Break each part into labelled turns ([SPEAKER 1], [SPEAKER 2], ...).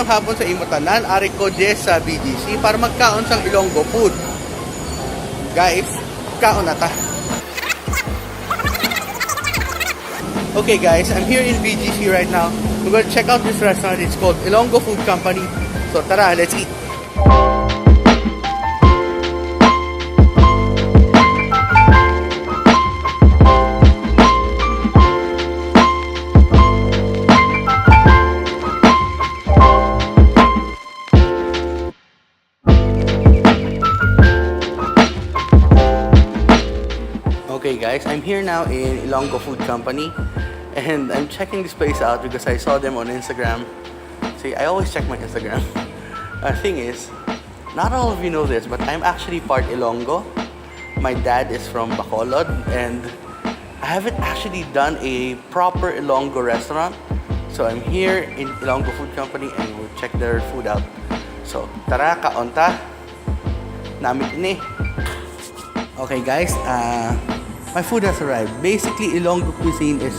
[SPEAKER 1] hapon sa Imotanan, ari ko Jess sa BGC para magkaon sang Ilonggo food. Guys, kaon na ta. Okay guys, I'm here in BGC right now. We're going to check out this restaurant. It's called Ilonggo Food Company. So tara, let's eat. Okay guys, I'm here now in Ilonggo Food Company and I'm checking this place out because I saw them on Instagram. See, I always check my Instagram. The thing is, not all of you know this, but I'm actually part Ilonggo. My dad is from Bacolod and I haven't actually done a proper Ilonggo restaurant. So I'm here in Ilonggo Food Company and we'll check their food out. So, tara, kaon ta. Namit ini. Okay guys, my food has arrived. Basically, Ilonggo cuisine is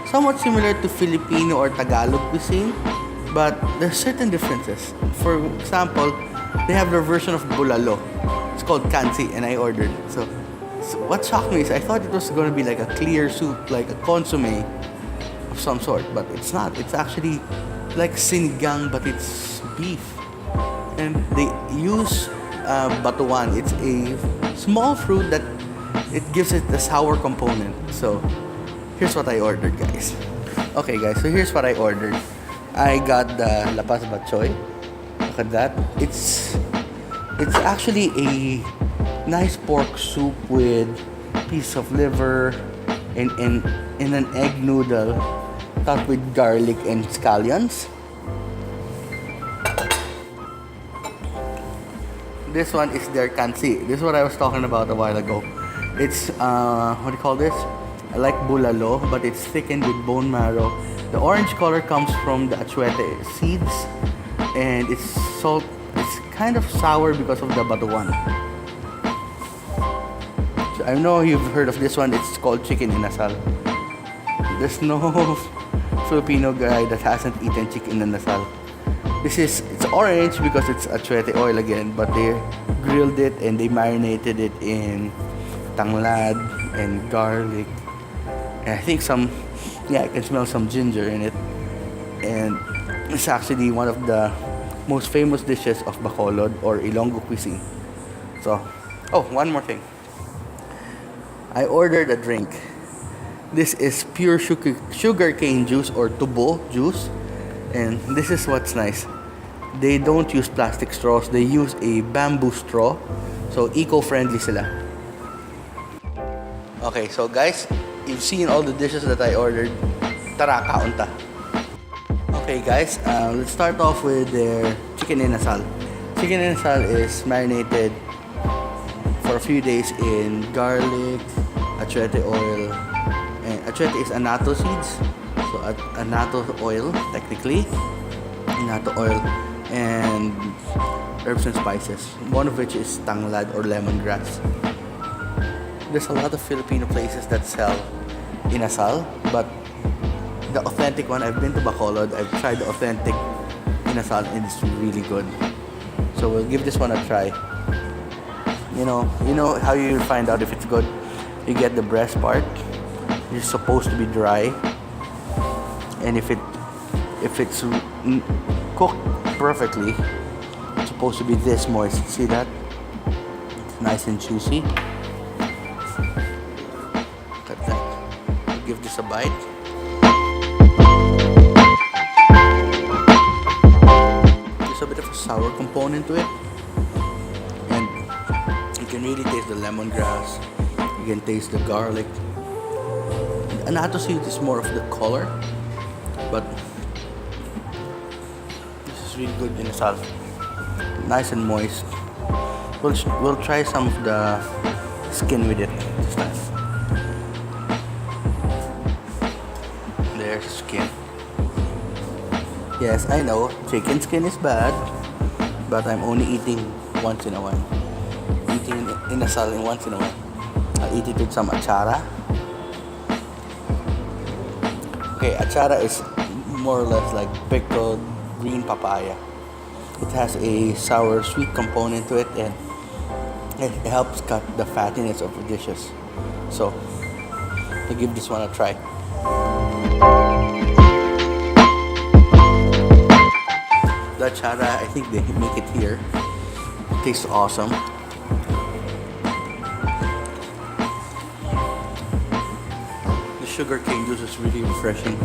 [SPEAKER 1] somewhat similar to Filipino or Tagalog cuisine, but there's certain differences. For example, they have their version of bulalo. It's called kansi, and I ordered it. So what shocked me is I thought it was going to be like a clear soup, like a consomme of some sort, but it's not. It's actually like sinigang, but it's beef. And they use batuan. It's a small fruit that it gives it the sour component. So here's what I ordered, guys. Okay guys, so here's what I ordered. I got the lapas batchoy. Look at that. It's actually a nice pork soup with piece of liver and an egg noodle topped with garlic and scallions. This one is their kansi. This is what I was talking about a while ago. It's, what do you call this? I like bulalo, but it's thickened with bone marrow. The orange color comes from the achuete seeds, and it's kind of sour because of the batuan. So I know you've heard of this one. It's called chicken inasal. There's no Filipino guy that hasn't eaten chicken inasal. It's orange because it's achuete oil again, but they grilled it and they marinated it in tanglad and garlic, and I think I can smell some ginger in it, and it's actually one of the most famous dishes of Bacolod or Ilonggo cuisine. So, one more thing. I ordered a drink. This is pure sugar cane juice or tubo juice, and this is what's nice. They don't use plastic straws. They use a bamboo straw, so eco-friendly sila. Okay, so guys, you've seen all the dishes that I ordered. Tara, kaon ta. Okay guys, let's start off with their chicken inasal. Chicken inasal is marinated for a few days in garlic, achuete oil, and achuete is annatto seeds, so annatto oil technically, annatto oil, and herbs and spices, one of which is tanglad or lemongrass. There's a lot of Filipino places that sell inasal, but the authentic one, I've been to Bacolod, I've tried the authentic inasal and it's really good. So we'll give this one a try. You know how you find out if it's good? You get the breast part. It's supposed to be dry, and if it's cooked perfectly, it's supposed to be this moist. See that? It's nice and juicy. Give this a bite. There's a bit of a sour component to it, and you can really taste the lemongrass. You can taste the garlic. The annatto seed is more of the color, but this is really good in itself. Nice and moist. We'll try some of the skin with it this time. There's skin. Yes, I know, chicken skin is bad, but I'm only eating once in a while. Eating inasal once in a while. I'll eat it with some achara. Okay, achara is more or less like pickled green papaya. It has a sour sweet component to it, and it helps cut the fattiness of the dishes. So I'll give this one a try. The achara, I think they make it here. It tastes awesome. The sugarcane juice is really refreshing.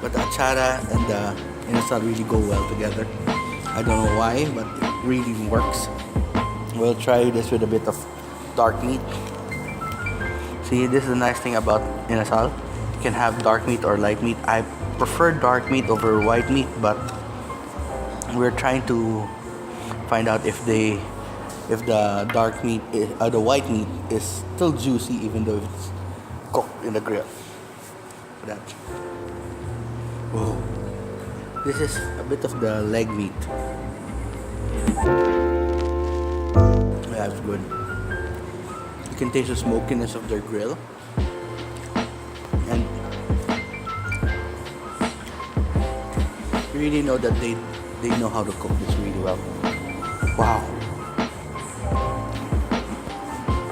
[SPEAKER 1] But the achara and the inasal really go well together. I don't know why, but it really works. We'll try this with a bit of dark meat. See, this is the nice thing about inasal. You can have dark meat or light meat. I prefer dark meat over white meat, but we're trying to find out if the dark meat, the white meat is still juicy even though it's cooked in the grill. That. Whoa. This is a bit of the leg meat. Yeah, it's good. You can taste the smokiness of their grill. And you really know that they know how to cook this really well. Wow.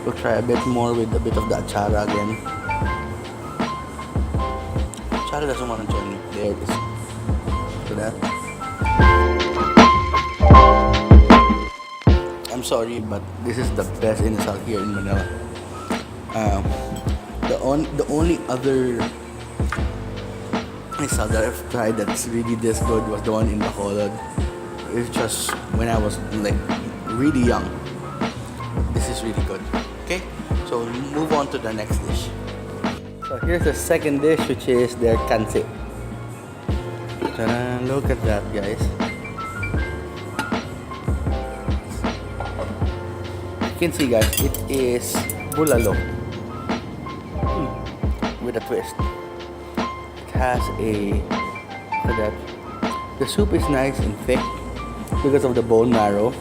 [SPEAKER 1] We'll try a bit more with a bit of the achara again. Achara doesn't want to join me. There it is. So that. I'm sorry, but this is the best inasal here in Manila. The only other inasal that I've tried that's really this good was the one in Bacolod. It's just when I was like really young. This is really good. Okay, so move on to the next dish. So here's the second dish, which is their kanse. Ta-da, look at that, guys. You can see, guys, it is bulalo with a twist. It has a, look at that. The soup is nice and thick because of the bone marrow.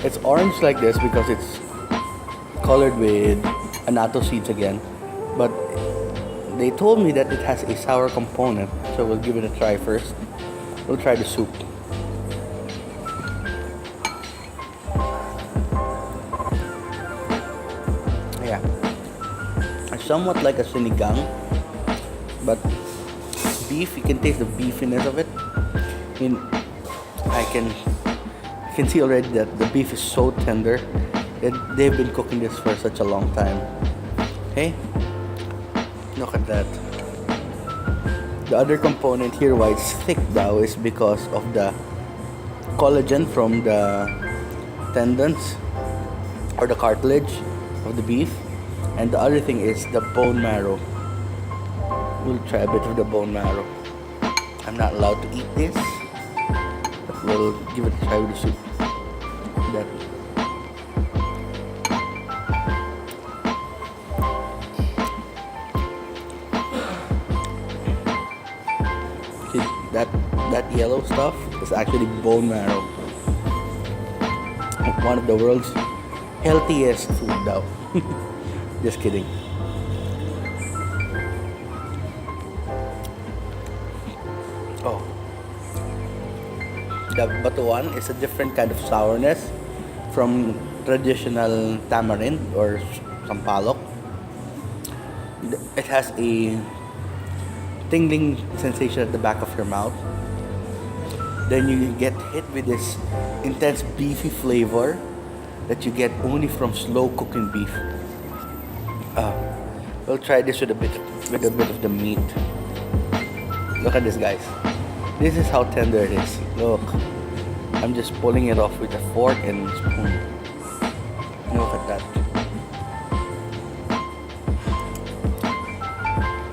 [SPEAKER 1] It's orange like this because it's colored with annatto seeds again, but they told me that it has a sour component, so we'll give it a try first. We'll try the soup. Yeah, it's somewhat like a sinigang, but beef. You can taste the beefiness of it. I can see already that the beef is so tender. They've been cooking this for such a long time. Okay, look at that. The other component here, why it's thick now, is because of the collagen from the tendons or the cartilage of the beef, and the other thing is the bone marrow. We'll try a bit of the bone marrow. I'm not allowed to eat this, but we'll give it a try with the soup. That. That yellow stuff is actually bone marrow. One of the world's healthiest food now. Just kidding. Oh. The batuan is a different kind of sourness from traditional tamarind or sampalok. It has a tingling sensation at the back of your mouth. Then you get hit with this intense beefy flavor that you get only from slow cooking beef. We'll try this with a bit of the meat. Look at this, guys. This is how tender it is. Look, I'm just pulling it off with a fork and spoon. Look at that.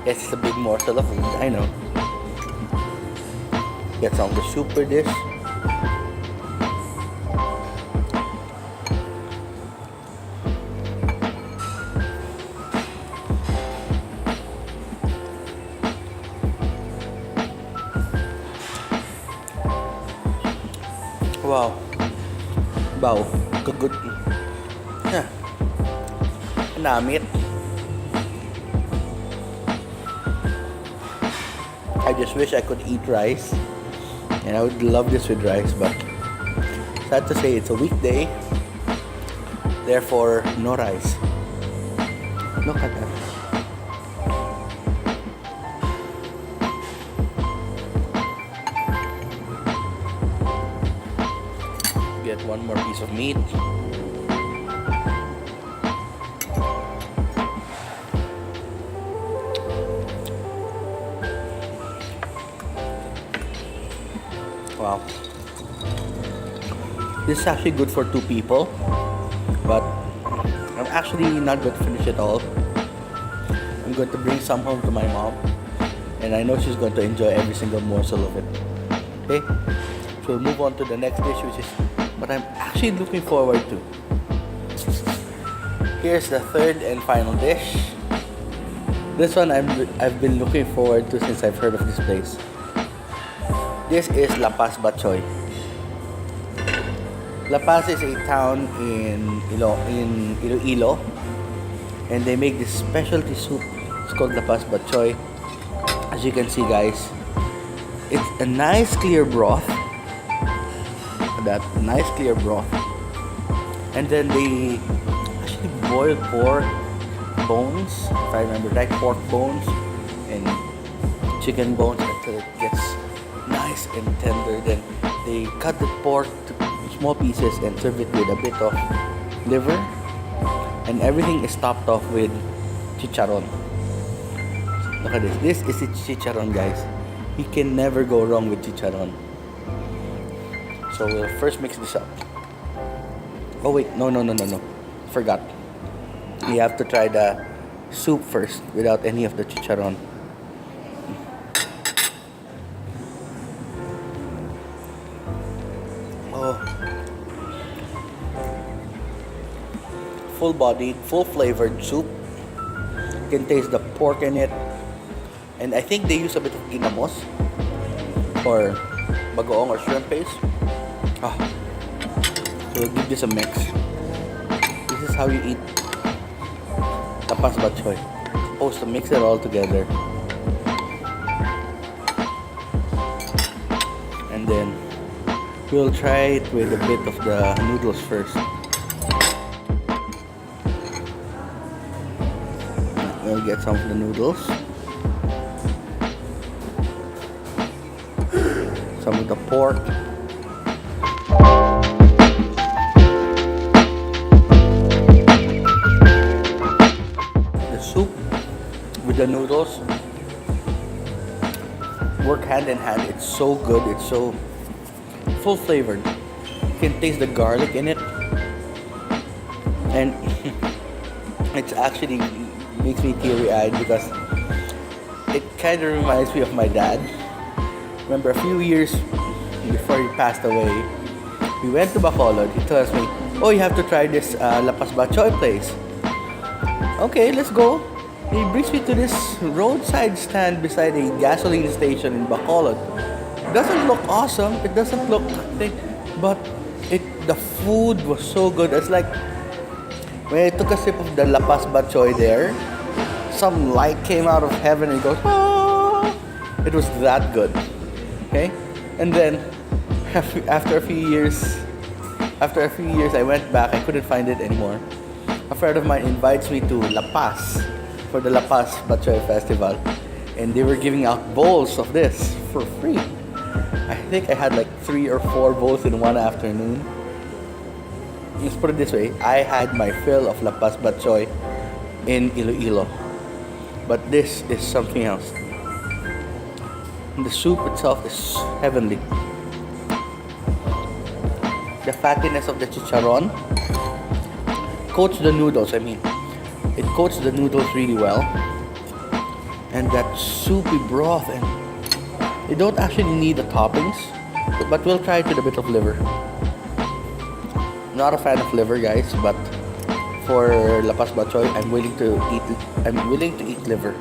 [SPEAKER 1] It's a big morsel of food, I know. Get some of the super dish. Wow. Wow. Good. Yeah. Namit. I just wish I could eat rice And I would love this with rice, but sad to say it's a weekday, therefore no rice. Look at that. Get one more piece of meat. Wow. This is actually good for 2 people, but I'm actually not going to finish it all. I'm going to bring some home to my mom, and I know she's going to enjoy every single morsel of it. Okay? So we'll move on to the next dish, which is what I'm actually looking forward to. Here's the third and final dish. This one I've been looking forward to since I've heard of this place. This is La Paz Bachoy. La Paz is a town in Iloilo, and they make this specialty soup. It's called La Paz Bachoy. As you can see, guys, it's a nice clear broth. That nice clear broth, and then they actually boil pork bones, if I remember right, pork bones and chicken bones until it gets nice and tender. Then they cut the pork to small pieces and serve it with a bit of liver, and everything is topped off with chicharron. Look at this. This is chicharron, guys. You can never go wrong with chicharron. So we'll first mix this up. Oh wait, no. Forgot. You have to try the soup first without any of the chicharron. Oh. Full-bodied, full-flavored soup. You can taste the pork in it. And I think they use a bit of ginamos or bagoong or shrimp paste. So we'll give this a mix. This is how you eat tapas bachoy. Supposed to mix it all together, and then we'll try it with a bit of the noodles first. We'll get some of the noodles, some of the pork. The noodles work hand in hand. It's so good. It's so full flavored. You can taste the garlic in it, and it's actually makes me teary-eyed because it kind of reminds me of my dad. Remember, a few years before he passed away, we went to Bacolod. He tells me, "Oh, you have to try this La Paz Bachoy place." Okay, let's go. He brings me to this roadside stand beside a gasoline station in Bacolod. It doesn't look awesome. It doesn't look thick, but the food was so good. It's like when I took a sip of the La Paz Bachoy there, some light came out of heaven and goes, "Ah!" It was that good. Okay, and then after a few years, I went back. I couldn't find it anymore. A friend of mine invites me to La Paz for the La Paz Bachoy Festival, and they were giving out bowls of this for free. I think I had like 3 or 4 bowls in one afternoon. Let's put it this way, I had my fill of La Paz Bachoy in Iloilo, but this is something else. And the soup itself is heavenly. The fattiness of the chicharron coats the noodles. It coats the noodles really well, and that soupy broth, and you don't actually need the toppings, but we'll try it with a bit of liver. Not a fan of liver, guys, but for La Paz Bachoy, I'm willing to eat liver.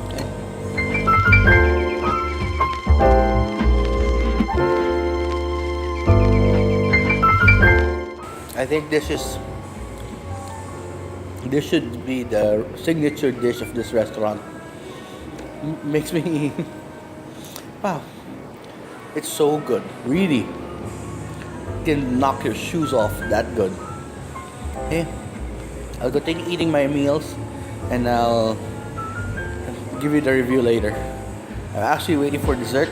[SPEAKER 1] Okay. I think this should be the signature dish of this restaurant. Makes me wow. It's so good, really. Can knock your shoes off, that good. Okay, I'll continue eating my meals and I'll give you the review later. I'm actually waiting for dessert.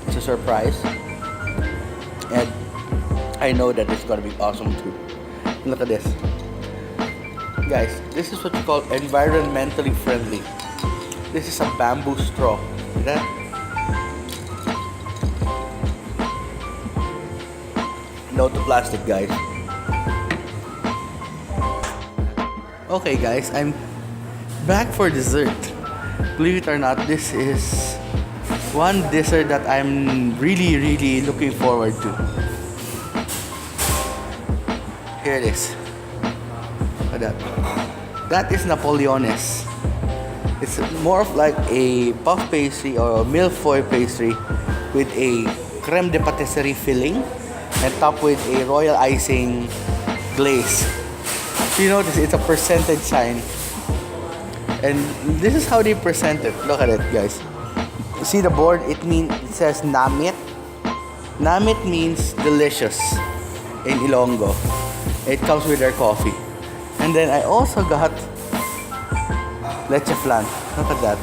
[SPEAKER 1] It's a surprise. And I know that it's gonna be awesome too. Look at this. Guys, this is what you call environmentally friendly. This is a bamboo straw. See that? No to plastic, guys. Okay guys, I'm back for dessert. Believe it or not, this is one dessert that I'm really looking forward to. Here it is. Look at that. That is Napoleones. It's more of like a puff pastry or a mille-feuille pastry with a creme de patisserie filling and topped with a royal icing glaze. So you notice it's a percentage sign. And this is how they present it. Look at it, guys. You see the board? It says Namit. Namit means delicious in Ilonggo. It comes with their coffee. And then I also got leche flan. Look at that.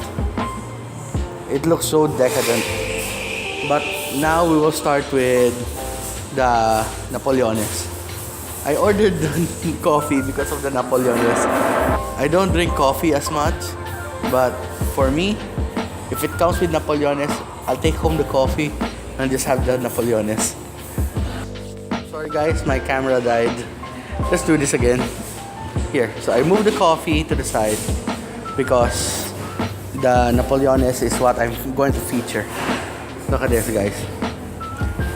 [SPEAKER 1] It looks so decadent. But now we will start with the Napoleones. I ordered the coffee because of the Napoleones. I don't drink coffee as much, but for me, if it comes with Napoleones, I'll take home the coffee and just have the Napoleones. Sorry guys, my camera died. Let's do this again. Here, so I moved the coffee to the side because the Napoleones is what I'm going to feature. Look at this, guys.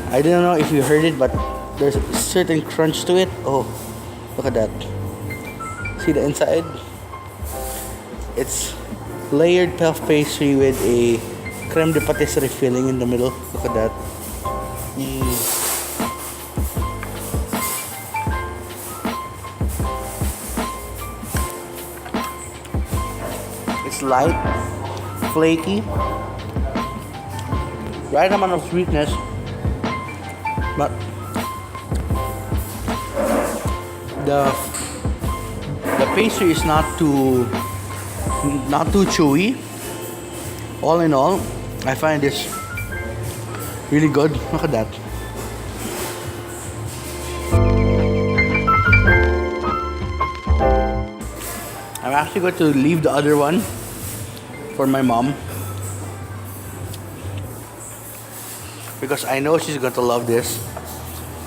[SPEAKER 1] I don't know if you heard it, but there's a certain crunch to it. Oh, look at that. See the inside? It's layered puff pastry with a creme de patisserie filling in the middle. Look at that. It's light, flaky, right amount of sweetness, but the pastry is not too chewy. All in all, I find this really good. Look at that. I'm actually going to leave the other one for my mom because I know she's going to love this,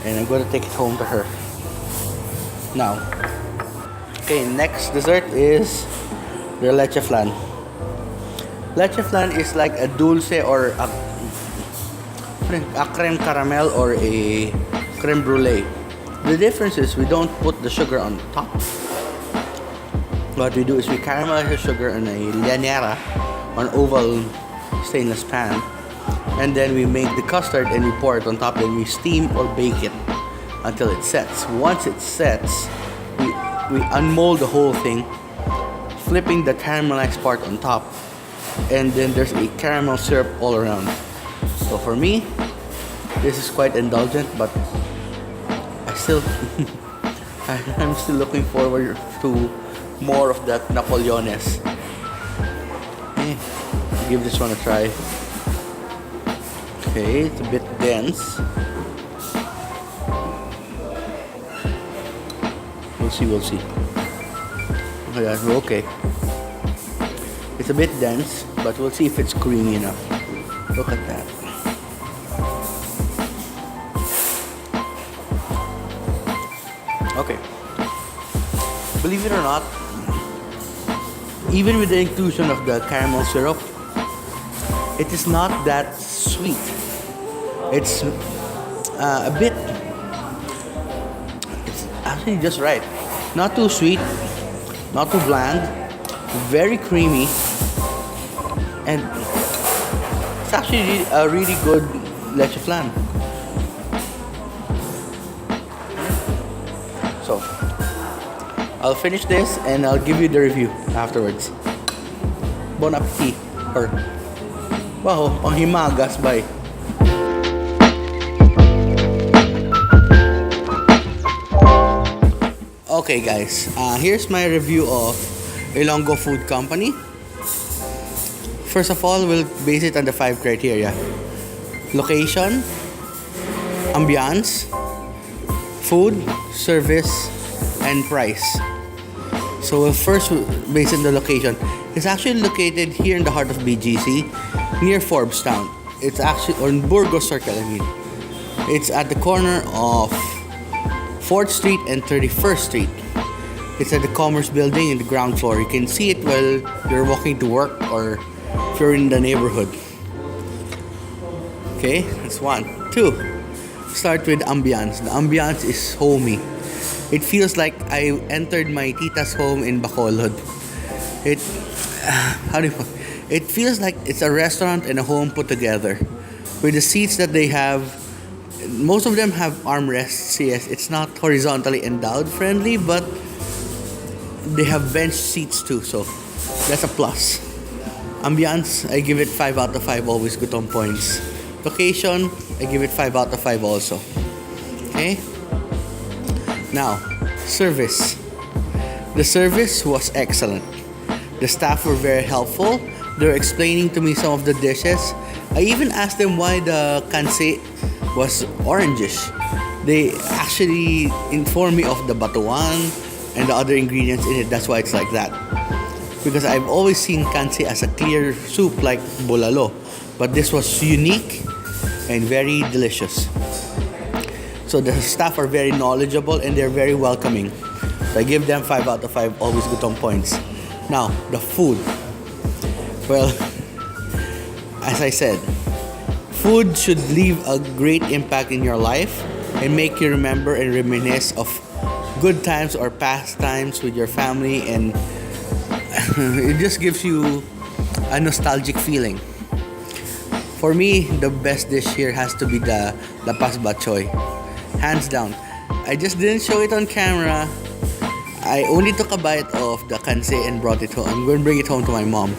[SPEAKER 1] and I'm going to take it home to her now. Okay, next dessert is the leche flan. Leche flan is like a dulce or a creme caramel or a creme brulee. The difference is we don't put the sugar on top. What we do is we caramelize the sugar in a llanera, an oval stainless pan, and then we make the custard and we pour it on top, and we steam or bake it until it sets. Once it sets, we unmold the whole thing, flipping the caramelized part on top, and then there's a caramel syrup all around. So for me, this is quite indulgent, but I'm still looking forward to more of that Napoleones. Give this one a try. Okay, it's a bit dense. We'll see. Okay. It's a bit dense, but we'll see if it's creamy enough. Look at that. Okay. Believe it or not, even with the inclusion of the caramel syrup, it is not that sweet. It's a bit, it's actually just right. Not too sweet, not too bland, very creamy, and it's actually a really good leche flan. So I'll finish this and I'll give you the review afterwards. Bon appetit. Or, wow, panghimagas, bye. Okay guys, here's my review of Ilonggo Food Company. First of all, we'll base it on the 5 criteria: location, ambience, food, service, and price. So we'll first base it on the location. It's actually located here in the heart of BGC, near Forbes Town. It's actually on Burgos Circle, It's at the corner of 4th Street and 31st Street. It's at the Commerce Building in the ground floor. You can see it while you're walking to work or if you're in the neighborhood. Okay, that's 1. 2, start with ambience. The ambience is homey. It feels like I entered my tita's home in Bacolod. It feels like it's a restaurant and a home put together. With the seats that they have, most of them have armrests. Yes, it's not horizontally endowed friendly, but they have bench seats too, so that's a plus. Ambience, I give it 5 out of 5 always Gutom points. Location, I give it 5 out of 5 also. Okay? Now, service. The service was excellent. The staff were very helpful. They were explaining to me some of the dishes. I even asked them why the kanse was orangish. They actually informed me of the batuan and the other ingredients in it. That's why it's like that. Because I've always seen kanse as a clear soup like bulalo. But this was unique and very delicious. So the staff are very knowledgeable and they're very welcoming. So I give them 5 out of 5 always Gutom points. Now, the food. Well, as I said, food should leave a great impact in your life and make you remember and reminisce of good times or past times with your family, and it just gives you a nostalgic feeling. For me, the best dish here has to be the lapas bachoy. Hands down. I just didn't show it on camera. I only took a bite of the kanse and brought it home. I'm going to bring it home to my mom.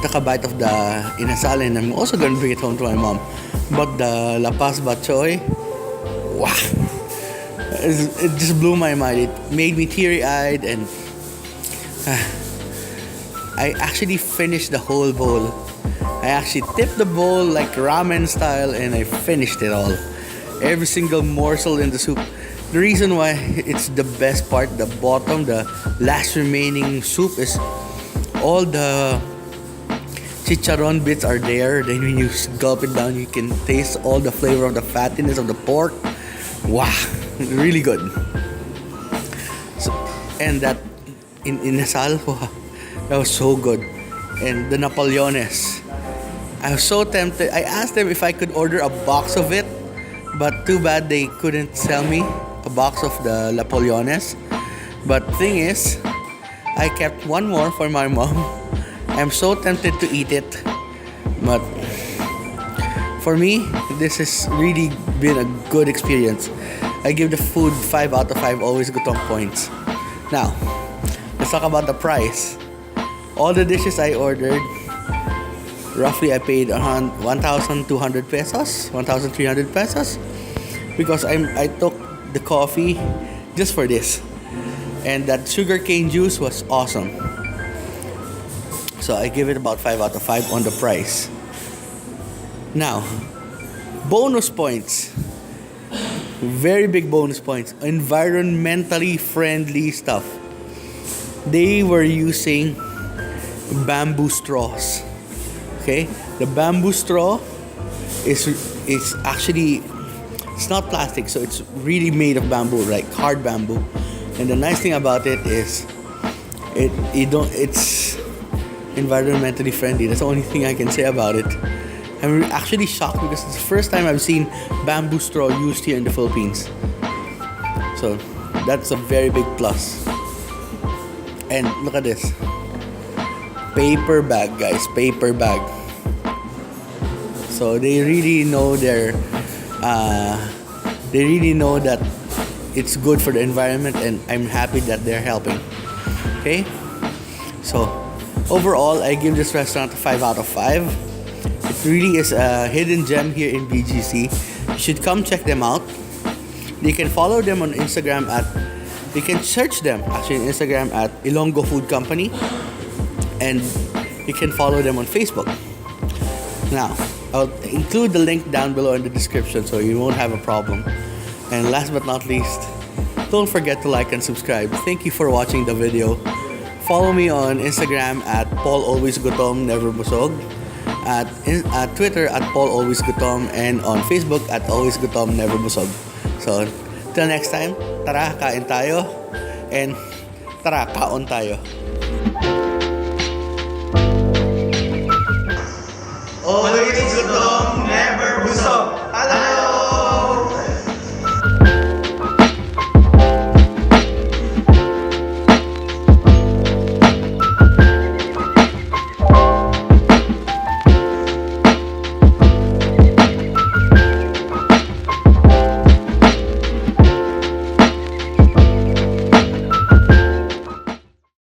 [SPEAKER 1] Took a bite of the inasal and I'm also going to bring it home to my mom. But the lapas bachoy, wow! It just blew my mind. It made me teary-eyed, and I actually finished the whole bowl. I actually tipped the bowl like ramen style and I finished it all. Every single morsel in the soup. The reason why it's the best part, the bottom, the last remaining soup, is all the chicharron bits are there. Then when you gulp it down, you can taste all the flavor of the fattiness of the pork. Wow, really good. So, and that in asal, wow, that was so good. And the Napoleones, I was so tempted. I asked them if I could order a box of it, but too bad they couldn't sell me a box of the Napoleones. But thing is, I kept one more for my mom. I'm so tempted to eat it, but for me, this has really been a good experience. I give the food 5 out of 5 always Gutom points. Now, let's talk about the price. All the dishes I ordered, roughly I paid around 1,200 pesos, 1,300 pesos, because I took the coffee just for this, and that sugarcane juice was awesome. So I give it about 5 out of 5 on the price. Now, bonus points. Very big bonus points. Environmentally friendly stuff. They were using bamboo straws. Okay? The bamboo straw is actually, it's not plastic, so it's really made of bamboo, like hard bamboo. And the nice thing about it is it's environmentally friendly. That's the only thing I can say about it. I'm actually shocked because it's the first time I've seen bamboo straw used here in the Philippines. So that's a very big plus. And look at this. Paper bag, guys. Paper bag. So they really know they really know that it's good for the environment, and I'm happy that they're helping. Okay? So overall, I give this restaurant a 5 out of 5. It really is a hidden gem here in BGC. You should come check them out. You can follow them on Instagram at You can search them actually on Instagram at Ilonggo Food Company, and you can follow them on Facebook. Now, I'll include the link down below in the description so you won't have a problem. And last but not least, don't forget to like and subscribe. Thank you for watching the video. Follow me on Instagram at PaulAlwaysGutom, never Busog, at Twitter at PaulAlwaysGutom, and on Facebook at AlwaysGutom, never Busog. So, till next time, tara, kain tayo, and tara, kaon tayo. Always Gutom!